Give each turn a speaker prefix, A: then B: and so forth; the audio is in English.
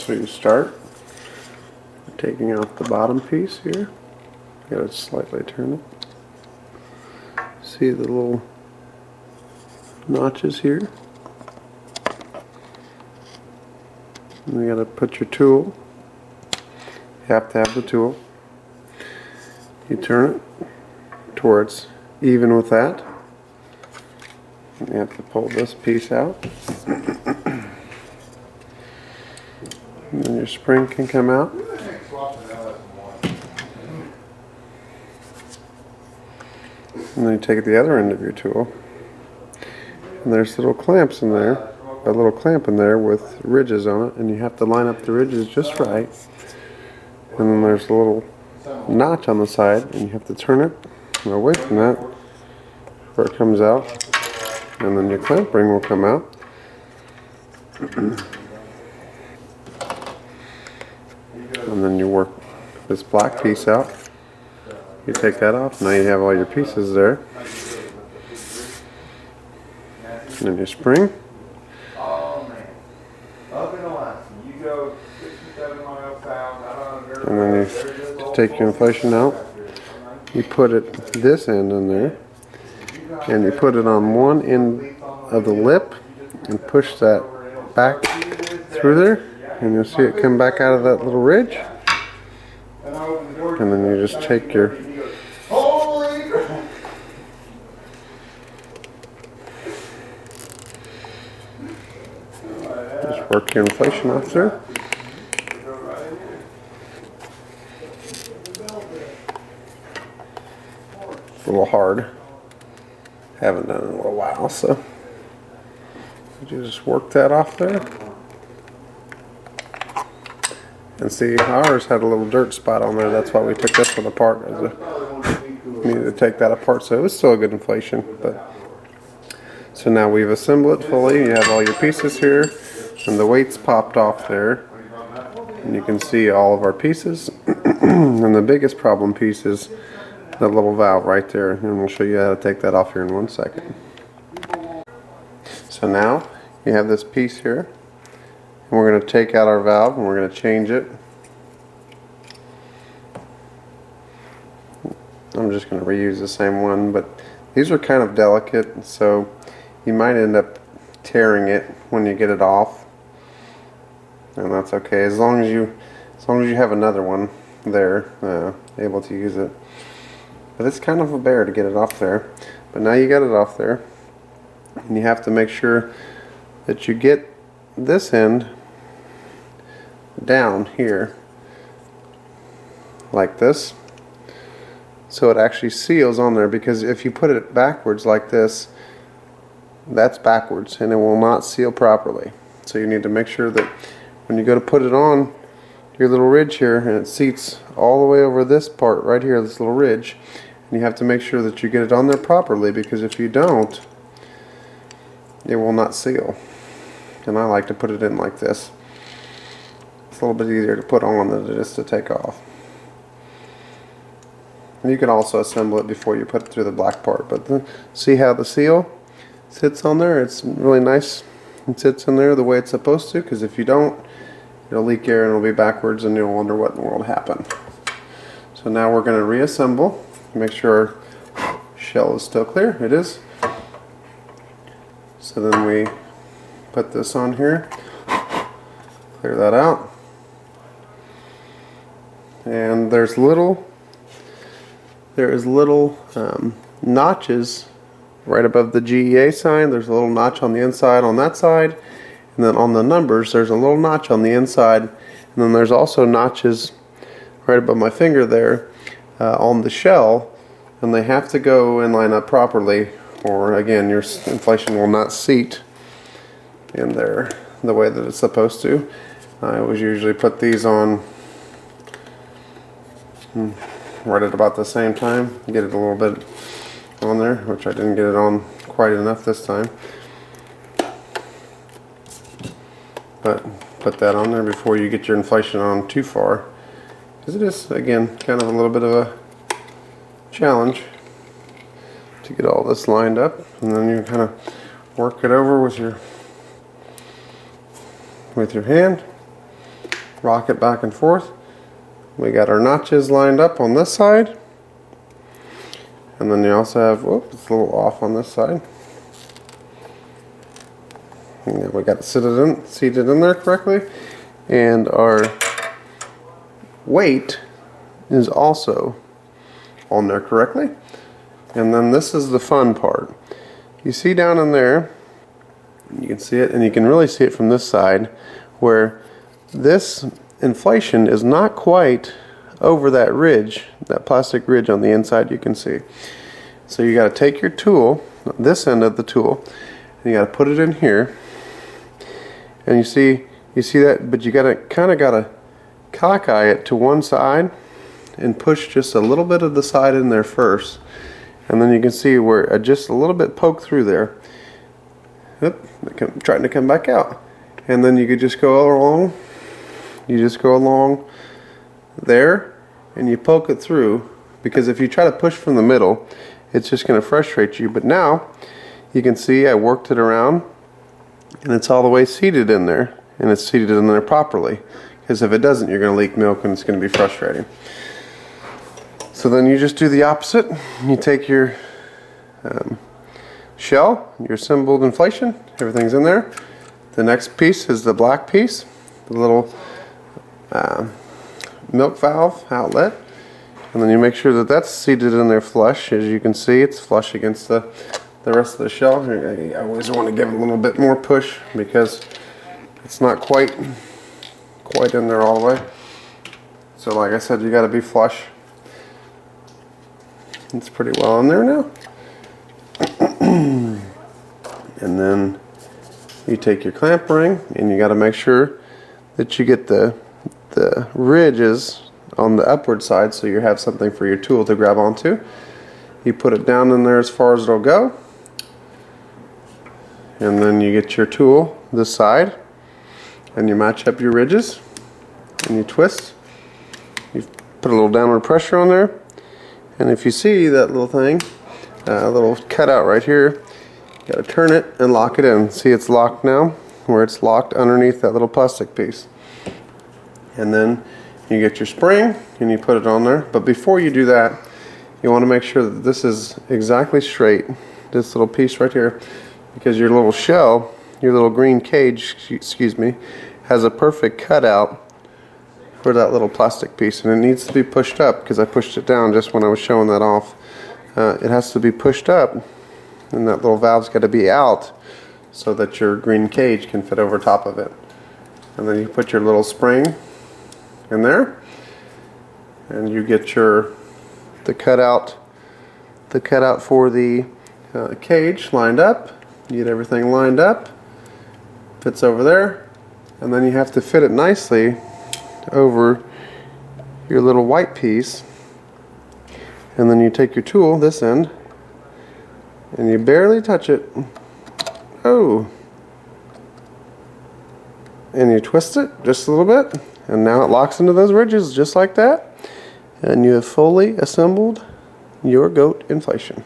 A: So you start taking off the bottom piece here. You gotta slightly turn it. See the little notches here? And you gotta put your tool. You have to have the tool. You turn it towards even with that. And you have to pull this piece out. And then your spring can come out. And then you take the other end of your tool. And there's little clamps in there. A little clamp in there with ridges on it. And you have to line up the ridges just right. And then there's a little notch on the side. And you have to turn it away from that where it comes out. And then your clamp ring will come out. And then you work this black piece out. You take that off. Now you have all your pieces there. And then your spring. And then you take your inflation out. You put this end in there. And you put it on one end of the lip and push that back through there. And you'll see it come back out of that little ridge. And then you just take your just work your inflation off there. It's a little hard. Haven't done it in a little while, so you just work that off there. And see, ours had a little dirt spot on there. That's why we took this one apart. Needed to take that apart, so it was still a good inflation. But so now we've assembled it fully. You have all your pieces here, and the weight's popped off there. And you can see all of our pieces. And the biggest problem piece is the little valve right there. And we'll show you how to take that off here in 1 second. So now you have this piece here. And we're going to take out our valve and we're going to change it. I'm just going to reuse the same one, but these are kind of delicate, so you might end up tearing it when you get it off, and that's okay as long as you have another one there able to use it. But it's kind of a bear to get it off there. But now you got it off there, and you have to make sure that you get this end down here like this, so it actually seals on there, because if you put it backwards like this, that's backwards and it will not seal properly. So you need to make sure that when you go to put it on your little ridge here, and it seats all the way over this part right here, this little ridge, and you have to make sure that you get it on there properly, because if you don't, it will not seal. And I like to put it in like this. It's a little bit easier to put on than it is to take off. And you can also assemble it before you put it through the black part. But see how the seal sits on there? It's really nice. It sits in there the way it's supposed to, because if you don't, it'll leak air and it'll be backwards and you'll wonder what in the world happened. So now we're going to reassemble. Make sure our shell is still clear. It is. So then we put this on here. Clear that out. And there is little notches right above the GEA sign. There's a little notch on the inside on that side, and then on the numbers there's a little notch on the inside, and then there's also notches right above my finger there on the shell, and they have to go and line up properly, or again your inflation will not seat in there the way that it's supposed to. I always usually put these on right at about the same time, get it a little bit on there, which I didn't get it on quite enough this time. But put that on there before you get your inflation on too far, because it is, again, kind of a little bit of a challenge to get all this lined up, and then you kind of work it over with your hand, rock it back and forth. We got our notches lined up on this side. And then you also have, whoop, it's a little off on this side. And we got it seated in there correctly. And our weight is also on there correctly. And then this is the fun part. You see down in there, you can see it, and you can really see it from this side, where this inflation is not quite over that ridge, that plastic ridge on the inside you can see. So you got to take your tool, this end of the tool, and you got to put it in here. And you see that, but you got to kind of got to cockeye it to one side and push just a little bit of the side in there first. And then you can see where just a little bit poke through there. Oop, trying to come back out. And then you could just go along. You just go along there and you poke it through, because if you try to push from the middle, it's just going to frustrate you. But now you can see I worked it around and it's all the way seated in there, and it's seated in there properly, because if it doesn't, you're going to leak milk and it's going to be frustrating. So then you just do the opposite. You take your shell, your assembled inflation, everything's in there. The next piece is the black piece, the little milk valve outlet, and then you make sure that that's seated in there flush. As you can see, it's flush against the rest of the shell. I always want to give it a little bit more push because it's not quite in there all the way. So like I said, you got to be flush. It's pretty well in there now. And then you take your clamp ring and you got to make sure that you get the ridges on the upward side, so you have something for your tool to grab onto. You put it down in there as far as it'll go, and then you get your tool this side and you match up your ridges and you twist. You put a little downward pressure on there. And if you see that little thing, a little cutout right here, you got to turn it and lock it in. See, it's locked now, where it's locked underneath that little plastic piece. And then you get your spring and you put it on there. But before you do that, you want to make sure that this is exactly straight, this little piece right here, because your little shell, your little green cage, excuse me, has a perfect cutout for that little plastic piece, and it needs to be pushed up, because I pushed it down just when I was showing that off. It has to be pushed up, and that little valve's got to be out so that your green cage can fit over top of it. And then you put your little spring in there, and you get the cutout for the cage lined up. You get everything lined up, fits over there, and then you have to fit it nicely over your little white piece. And then you take your tool, this end, and you barely touch it. Oh! And you twist it just a little bit, and now it locks into those ridges just like that. And you have fully assembled your goat inflation.